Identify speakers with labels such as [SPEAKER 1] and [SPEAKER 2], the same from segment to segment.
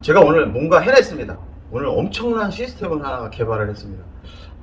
[SPEAKER 1] 제가 오늘 뭔가 해냈습니다. 오늘 엄청난 시스템을 하나 개발을 했습니다.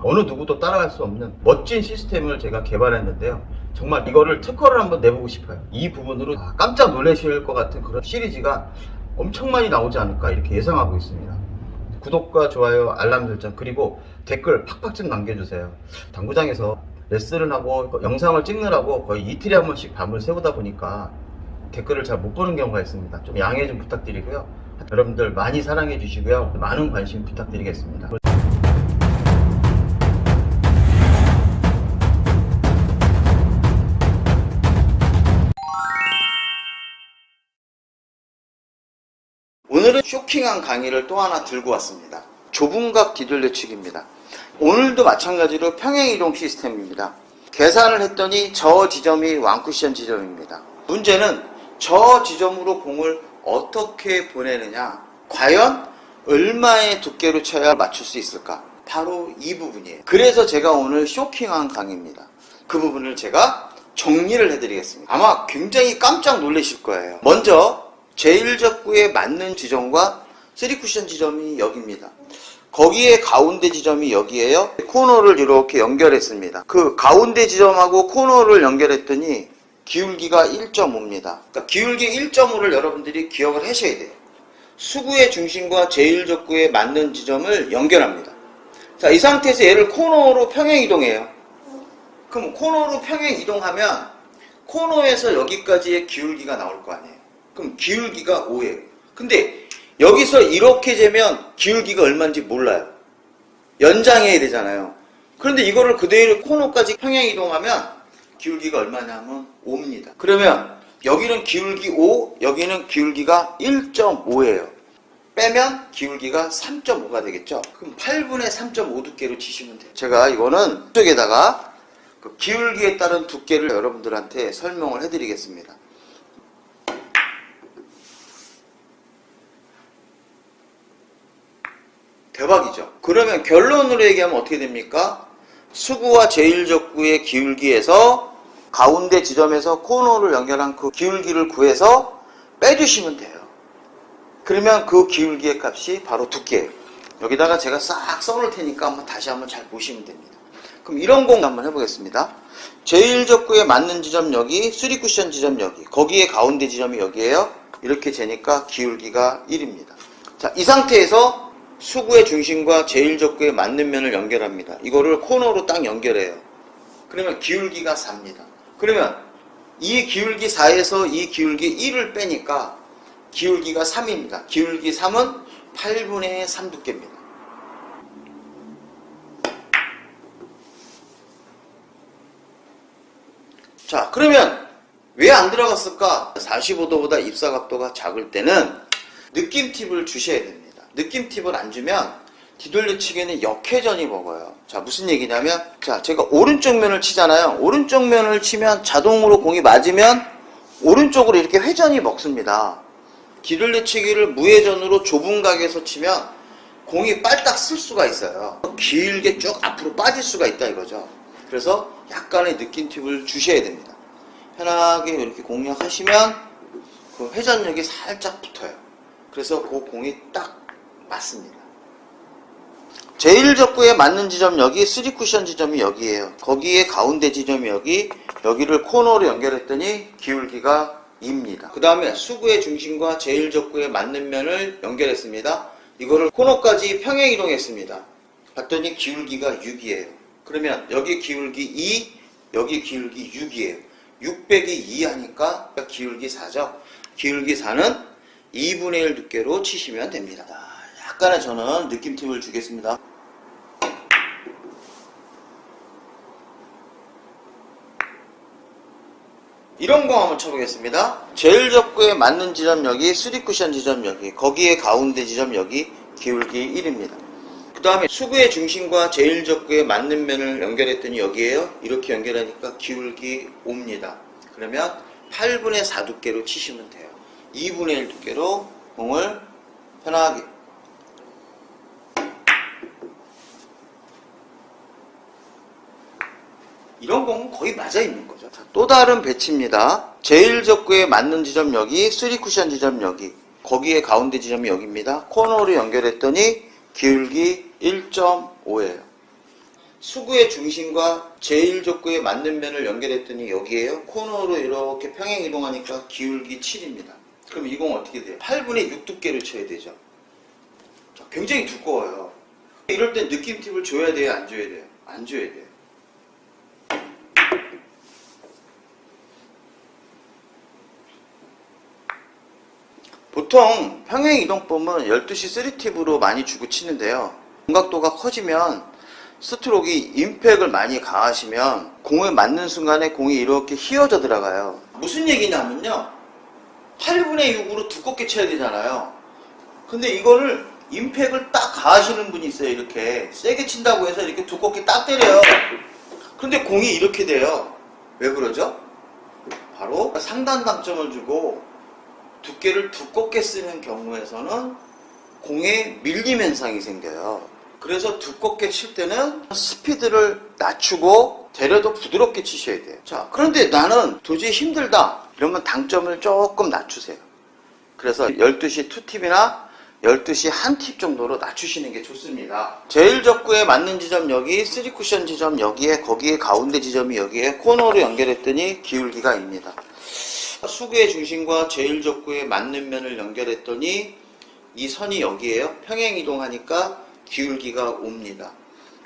[SPEAKER 1] 어느 누구도 따라갈 수 없는 멋진 시스템을 제가 개발했는데요. 정말 이거를 특허를 한번 내보고 싶어요. 이 부분으로 깜짝 놀라실 것 같은 그런 시리즈가 엄청 많이 나오지 않을까 이렇게 예상하고 있습니다. 구독과 좋아요, 알람 설정, 그리고 댓글 팍팍 좀 남겨주세요. 당구장에서 레슨을 하고 영상을 찍느라고 거의 이틀에 한 번씩 밤을 새우다 보니까 댓글을 잘 못 보는 경우가 있습니다. 좀 양해 좀 부탁드리고요. 여러분들 많이 사랑해 주시고요. 많은 관심 부탁드리겠습니다. 오늘은 쇼킹한 강의를 또 하나 들고 왔습니다. 좁은 각 뒤돌려치기입니다. 오늘도 마찬가지로 평행이동 시스템입니다. 계산을 했더니 저 지점이 완쿠션 지점입니다. 문제는 저 지점으로 공을 어떻게 보내느냐, 과연 얼마의 두께로 쳐야 맞출 수 있을까? 바로 이 부분이에요. 그래서 제가 오늘 쇼킹한 강의입니다. 그 부분을 제가 정리를 해드리겠습니다. 아마 굉장히 깜짝 놀라실 거예요. 먼저 제1적구에 맞는 지점과 3쿠션 지점이 여기입니다. 거기에 가운데 지점이 여기에요. 코너를 이렇게 연결했습니다. 그 가운데 지점하고 코너를 연결했더니 기울기가 1.5입니다. 그러니까 기울기 1.5를 여러분들이 기억을 하셔야 돼요. 수구의 중심과 제1적구에 맞는 지점을 연결합니다. 자, 이 상태에서 얘를 코너로 평행 이동해요. 그럼 코너로 평행 이동하면 코너에서 여기까지의 기울기가 나올 거 아니에요. 그럼 기울기가 5예요. 근데 여기서 이렇게 재면 기울기가 얼마인지 몰라요. 연장해야 되잖아요. 그런데 이거를 그대로 코너까지 평행 이동하면 기울기가 얼마냐면 5입니다. 그러면 여기는 기울기 5, 여기는 기울기가 1.5예요. 빼면 기울기가 3.5가 되겠죠. 그럼 8분의 3.5 두께로 치시면 돼요. 제가 이거는 이쪽에다가 그 기울기에 따른 두께를 여러분들한테 설명을 해드리겠습니다. 대박이죠. 그러면 결론으로 얘기하면 어떻게 됩니까? 수구와 제1적구의 기울기에서 가운데 지점에서 코너를 연결한 그 기울기를 구해서 빼주시면 돼요. 그러면 그 기울기의 값이 바로 두께예요. 여기다가 제가 싹 써놓을 테니까 다시 한번 잘 보시면 됩니다. 그럼 이런 공 한번 해보겠습니다. 제1적구에 맞는 지점 여기, 3쿠션 지점 여기, 거기에 가운데 지점이 여기에요. 이렇게 재니까 기울기가 1입니다. 자, 이 상태에서 수구의 중심과 제1적구에 맞는 면을 연결합니다. 이거를 코너로 딱 연결해요. 그러면 기울기가 4입니다. 그러면 이 기울기 4에서 이 기울기 1을 빼니까 기울기가 3입니다. 기울기 3은 8분의 3 두께입니다. 자, 그러면 왜 안 들어갔을까? 45도보다 입사각도가 작을 때는 느낌 팁을 주셔야 됩니다. 느낌 팁을 안 주면 뒤돌려치기는 역회전이 먹어요. 자, 무슨 얘기냐면, 자, 제가 오른쪽 면을 치잖아요. 오른쪽 면을 치면 자동으로 공이 맞으면 오른쪽으로 이렇게 회전이 먹습니다. 뒤돌려치기를 무회전으로 좁은 각에서 치면 공이 빨딱 쓸 수가 있어요. 길게 쭉 앞으로 빠질 수가 있다 이거죠. 그래서 약간의 느낌 팁을 주셔야 됩니다. 편하게 이렇게 공략하시면 그 회전력이 살짝 붙어요. 그래서 그 공이 딱 맞습니다. 제1적구에 맞는 지점 여기, 3쿠션 지점이 여기에요. 거기에 가운데 지점이 여기, 여기를 코너로 연결했더니 기울기가 2입니다. 그 다음에 수구의 중심과 제1적구에 맞는 면을 연결했습니다. 이거를 코너까지 평행 이동했습니다. 봤더니 기울기가 6이에요. 그러면 여기 기울기 2, 여기 기울기 6이에요. 6 빼기 2 하니까 기울기 4죠. 기울기 4는 2분의 1 두께로 치시면 됩니다. 약간의 저는 느낌 팁을 주겠습니다. 이런 거 한번 쳐보겠습니다. 제1적구에 맞는 지점 여기, 3쿠션 지점 여기, 거기에 가운데 지점 여기, 기울기 1입니다. 그 다음에 수구의 중심과 제1적구에 맞는 면을 연결했더니 여기에요. 이렇게 연결하니까 기울기 5입니다. 그러면 8분의 4 두께로 치시면 돼요. 2분의 1 두께로 공을 편하게 이런 공은 거의 맞아 있는 거죠. 자, 또 다른 배치입니다. 제1적구에 맞는 지점 여기, 3쿠션 지점 여기, 거기에 가운데 지점이 여기입니다. 코너로 연결했더니 기울기 1.5예요. 수구의 중심과 제1족구의 맞는 면을 연결했더니 여기에요. 코너로 이렇게 평행 이동하니까 기울기 7입니다. 그럼 이 공 어떻게 돼요? 8분의 6 두께를 쳐야 되죠. 자, 굉장히 두꺼워요. 이럴 땐 느낌 팁을 줘야 돼요? 안 줘야 돼요? 안 줘야 돼요. 보통 평행이동법은 12시 3팁으로 많이 주고 치는데요. 공각도가 커지면 스트로크가 임팩을 많이 가하시면 공에 맞는 순간에 공이 이렇게 휘어져 들어가요. 무슨 얘기냐면요. 8분의 6으로 두껍게 쳐야 되잖아요. 근데 이거를 임팩을 딱 가하시는 분이 있어요. 이렇게 세게 친다고 해서 이렇게 두껍게 딱 때려요. 근데 공이 이렇게 돼요. 왜 그러죠? 바로 상단 당점을 주고 두께를 두껍게 쓰는 경우에서는 공에 밀림 현상이 생겨요. 그래서 두껍게 칠 때는 스피드를 낮추고 데려도 부드럽게 치셔야 돼요. 자, 그런데 나는 도저히 힘들다. 이러면 당점을 조금 낮추세요. 그래서 12시 2팁이나 12시 1팁 정도로 낮추시는 게 좋습니다. 제1적구에 맞는 지점 여기, 3쿠션 지점 여기에, 거기에 가운데 지점이 여기에 코너로 연결했더니 기울기가 입니다. 수구의 중심과 제1적구에 맞는 면을 연결했더니 이 선이 여기에요. 평행 이동하니까 기울기가 5입니다.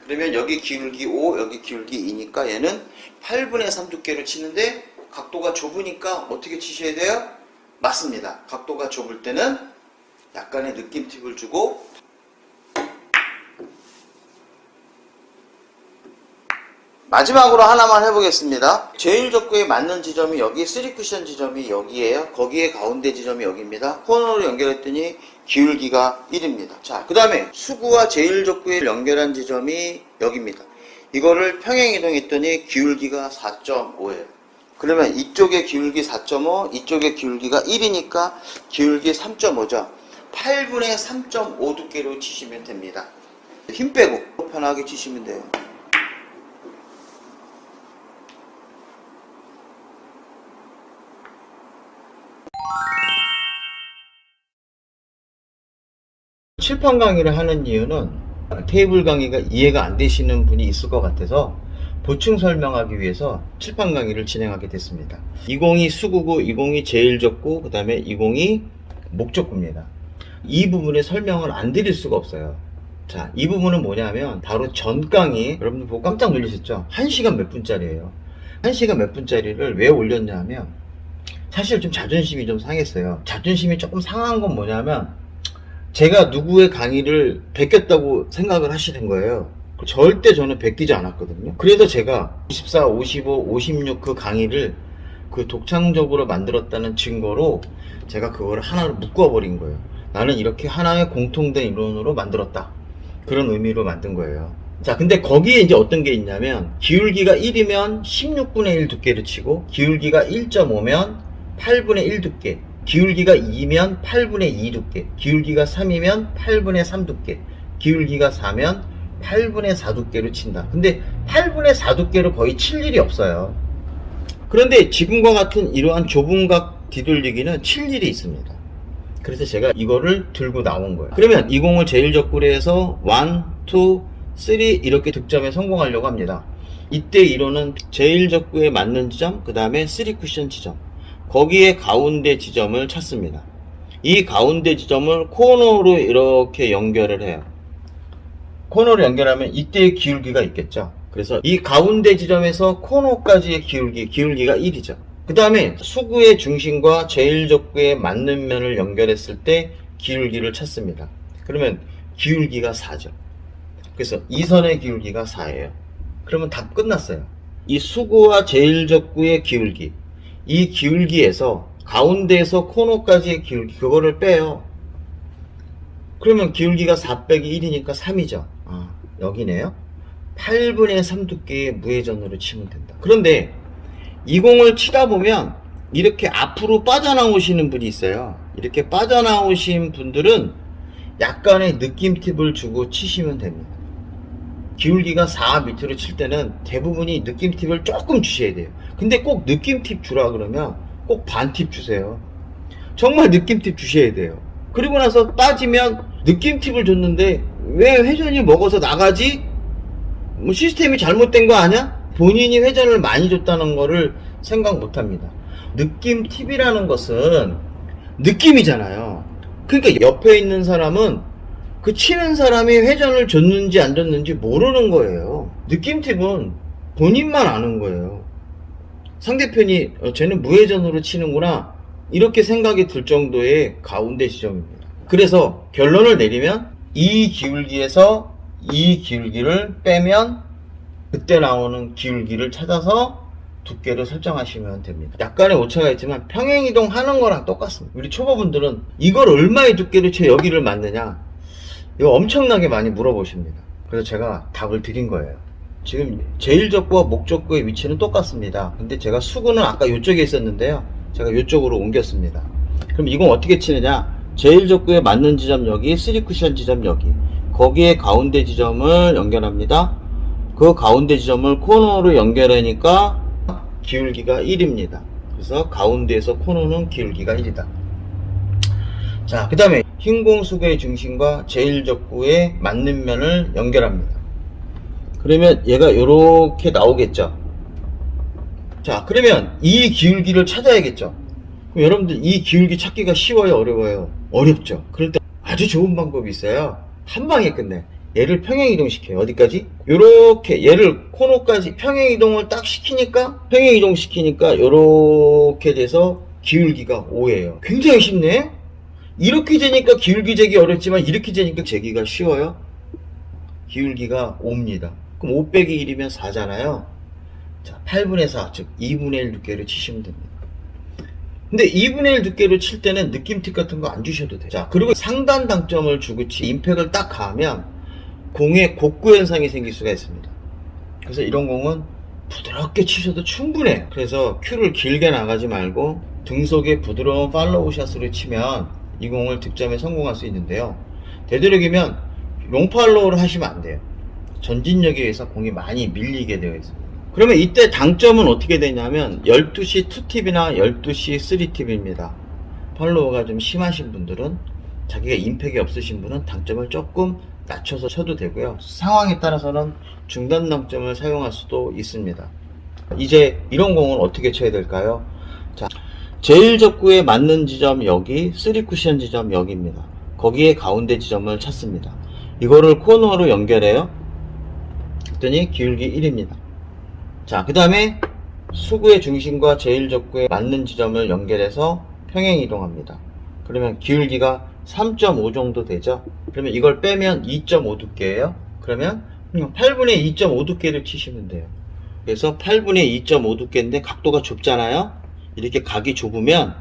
[SPEAKER 1] 그러면 여기 기울기 5, 여기 기울기 2니까 얘는 8분의 3 두께로 치는데 각도가 좁으니까 어떻게 치셔야 돼요? 맞습니다. 각도가 좁을 때는 약간의 느낌 팁을 주고 마지막으로 하나만 해보겠습니다. 제1적구에 맞는 지점이 여기, 3쿠션 지점이 여기에요. 거기에 가운데 지점이 여기입니다. 코너로 연결했더니 기울기가 1입니다. 자, 그 다음에 수구와 제1적구에 연결한 지점이 여기입니다. 이거를 평행 이동했더니 기울기가 4.5예요. 그러면 이쪽의 기울기 4.5, 이쪽의 기울기가 1이니까 기울기 3.5죠. 8분의 3.5 두께로 치시면 됩니다. 힘 빼고 편하게 치시면 돼요. 칠판 강의를 하는 이유는 테이블 강의가 이해가 안 되시는 분이 있을 것 같아서 보충 설명하기 위해서 칠판 강의를 진행하게 됐습니다. 20이 수구고 20이 제1적구, 그 다음에 20이 목적구입니다. 이 부분에 설명을 안 드릴 수가 없어요. 자, 이 부분은 뭐냐면 바로 전 강의, 여러분들 보고 깜짝 놀라셨죠? 1시간 몇 분짜리예요. 1시간 몇 분짜리를 왜 올렸냐면 사실 좀 자존심이 좀 상했어요. 자존심이 조금 상한 건 뭐냐면 제가 누구의 강의를 베꼈다고 생각을 하시는 거예요. 절대 저는 베끼지 않았거든요. 그래서 제가 24, 55, 56 그 강의를 그 독창적으로 만들었다는 증거로 제가 그거를 하나로 묶어버린 거예요. 나는 이렇게 하나의 공통된 이론으로 만들었다. 그런 의미로 만든 거예요. 자, 근데 거기에 이제 어떤 게 있냐면 기울기가 1이면 16분의 1 두께를 치고 기울기가 1.5면 8분의 1 두께, 기울기가 2면 8분의 2 두께, 기울기가 3이면 8분의 3 두께, 기울기가 4면 8분의 4 두께로 친다. 근데 8분의 4 두께로 거의 칠 일이 없어요. 그런데 지금과 같은 이러한 좁은 각 뒤돌리기는 칠 일이 있습니다. 그래서 제가 이거를 들고 나온 거예요. 그러면 이 공을 제1적구로 해서 1, 2, 3 이렇게 득점에 성공하려고 합니다. 이때 이론은 제1적구에 맞는 지점, 그 다음에 3쿠션 지점, 거기에 가운데 지점을 찾습니다. 이 가운데 지점을 코너로 이렇게 연결을 해요. 코너로 연결하면 이때의 기울기가 있겠죠. 그래서 이 가운데 지점에서 코너까지의 기울기가 1이죠. 그 다음에 수구의 중심과 제1적구에 맞는 면을 연결했을 때 기울기를 찾습니다. 그러면 기울기가 4죠. 그래서 이 선의 기울기가 4예요. 그러면 다 끝났어요. 이 수구와 제1적구의 기울기, 이 기울기에서 가운데에서 코너까지의 기울기, 그거를 빼요. 그러면 기울기가 4 빼기 1이니까 3이죠. 아, 여기네요. 8분의 3 두께의 무회전으로 치면 된다. 그런데 이 공을 치다 보면 이렇게 앞으로 빠져나오시는 분이 있어요. 이렇게 빠져나오신 분들은 약간의 느낌 팁을 주고 치시면 됩니다. 기울기가 4 밑으로 칠 때는 대부분이 느낌 팁을 조금 주셔야 돼요. 근데 꼭 느낌 팁 주라 그러면 꼭 반 팁 주세요. 정말 느낌 팁 주셔야 돼요. 그리고 나서 따지면 느낌 팁을 줬는데 왜 회전이 먹어서 나가지? 뭐 시스템이 잘못된 거 아니야? 본인이 회전을 많이 줬다는 거를 생각 못 합니다. 느낌 팁이라는 것은 느낌이잖아요. 그러니까 옆에 있는 사람은 그 치는 사람이 회전을 줬는지 안 줬는지 모르는 거예요. 느낌 팁은 본인만 아는 거예요. 상대편이 쟤는 무회전으로 치는구나 이렇게 생각이 들 정도의 가운데 지점입니다. 그래서 결론을 내리면 이 기울기에서 이 기울기를 빼면 그때 나오는 기울기를 찾아서 두께를 설정하시면 됩니다. 약간의 오차가 있지만 평행이동 하는 거랑 똑같습니다. 우리 초보분들은 이걸 얼마의 두께로 쳐 여기를 맞느냐 이거 엄청나게 많이 물어보십니다. 그래서 제가 답을 드린 거예요. 지금 제일적구와 목적구의 위치는 똑같습니다. 근데 제가 수구는 아까 이쪽에 있었는데요. 제가 이쪽으로 옮겼습니다. 그럼 이건 어떻게 치느냐? 제일적구에 맞는 지점 여기, 3쿠션 지점 여기. 거기에 가운데 지점을 연결합니다. 그 가운데 지점을 코너로 연결하니까 기울기가 1입니다. 그래서 가운데에서 코너는 기울기가 1이다. 자, 그 다음에 흰 공수구의 중심과 제일적구에 맞는 면을 연결합니다. 그러면 얘가 이렇게 나오겠죠. 자, 그러면 이 기울기를 찾아야겠죠. 그럼 여러분들 이 기울기 찾기가 쉬워요, 어려워요? 어렵죠. 그럴 때 아주 좋은 방법이 있어요. 한 방에 끝내. 얘를 평행이동 시켜요. 어디까지? 요렇게 얘를 코너까지 평행이동을 딱 시키니까 평행이동 시키니까 요렇게 돼서 기울기가 5예요. 굉장히 쉽네. 이렇게 재니까 기울기 재기 어렵지만 이렇게 재니까 재기가 쉬워요. 기울기가 5입니다. 그럼 5 빼기 1이면 4잖아요. 자, 8분의 4, 즉 2분의 1 두께를 치시면 됩니다. 근데 2분의 1 두께를 칠 때는 느낌 팁 같은 거 안 주셔도 돼요. 자, 그리고 상단 당점을 주고 임팩을 딱 가하면 공에 곡구 현상이 생길 수가 있습니다. 그래서 이런 공은 부드럽게 치셔도 충분해요. 그래서 큐를 길게 나가지 말고 등속에 부드러운 팔로우 샷으로 치면 이 공을 득점에 성공할 수 있는데요. 되도록이면 롱팔로우를 하시면 안 돼요. 전진력에 의해서 공이 많이 밀리게 되어 있습니다. 그러면 이때 당점은 어떻게 되냐면 12시 2팁이나 12시 3팁입니다. 팔로우가 좀 심하신 분들은 자기가 임팩이 없으신 분은 당점을 조금 낮춰서 쳐도 되고요. 상황에 따라서는 중단 당점을 사용할 수도 있습니다. 이제 이런 공은 어떻게 쳐야 될까요? 자, 제일적구에 맞는 지점 여기, 3쿠션 지점 여기입니다. 거기에 가운데 지점을 찾습니다. 이거를 코너로 연결해요. 그랬더니 기울기 1입니다. 자, 그 다음에 수구의 중심과 제일적구에 맞는 지점을 연결해서 평행 이동합니다. 그러면 기울기가 3.5 정도 되죠. 그러면 이걸 빼면 2.5 두께예요. 그러면 8분의 2.5 두께를 치시면 돼요. 그래서 8분의 2.5 두께인데 각도가 좁잖아요. 이렇게 각이 좁으면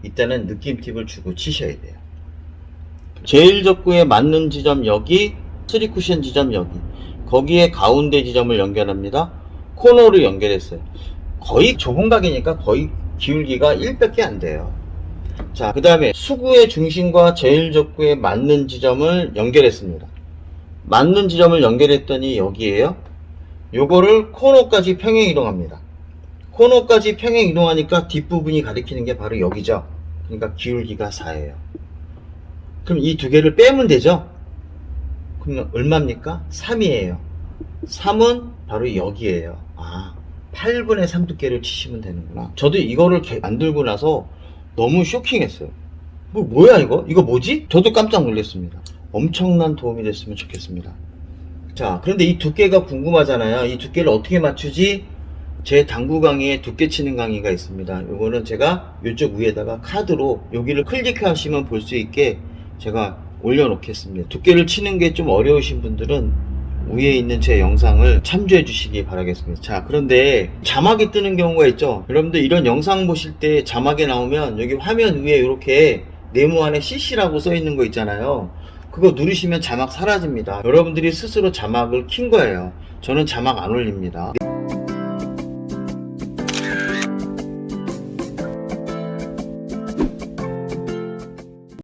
[SPEAKER 1] 이때는 느낌 팁을 주고 치셔야 돼요. 제일적구에 맞는 지점 여기, 3쿠션 지점 여기. 거기에 가운데 지점을 연결합니다. 코너로 연결했어요. 거의 좁은 각이니까 거의 기울기가 1밖에 안 돼요. 자, 그 다음에 수구의 중심과 제일적구에 맞는 지점을 연결했습니다. 맞는 지점을 연결했더니 여기에요. 요거를 코너까지 평행 이동합니다. 코너까지 평행 이동하니까 뒷부분이 가리키는 게 바로 여기죠. 그러니까 기울기가 4예요. 그럼 이 두 개를 빼면 되죠. 그러면 얼마입니까? 3이에요. 3은 바로 여기에요. 아, 8분의 3 두께를 치시면 되는구나. 저도 이거를 만들고 나서 너무 쇼킹했어요. 뭐야 이거? 이거 뭐지? 저도 깜짝 놀랐습니다. 엄청난 도움이 됐으면 좋겠습니다. 자, 그런데 이 두께가 궁금하잖아요. 이 두께를 어떻게 맞추지? 제 당구 강의에 두께 치는 강의가 있습니다. 이거는 제가 이쪽 위에다가 카드로 여기를 클릭하시면 볼 수 있게 제가 올려놓겠습니다. 두께를 치는 게 좀 어려우신 분들은 위에 있는 제 영상을 참조해 주시기 바라겠습니다. 자, 그런데 자막이 뜨는 경우가 있죠. 여러분들 이런 영상 보실 때 자막에 나오면 여기 화면 위에 이렇게 네모 안에 CC라고 써 있는 거 있잖아요. 그거 누르시면 자막 사라집니다. 여러분들이 스스로 자막을 킨 거예요. 저는 자막 안 올립니다.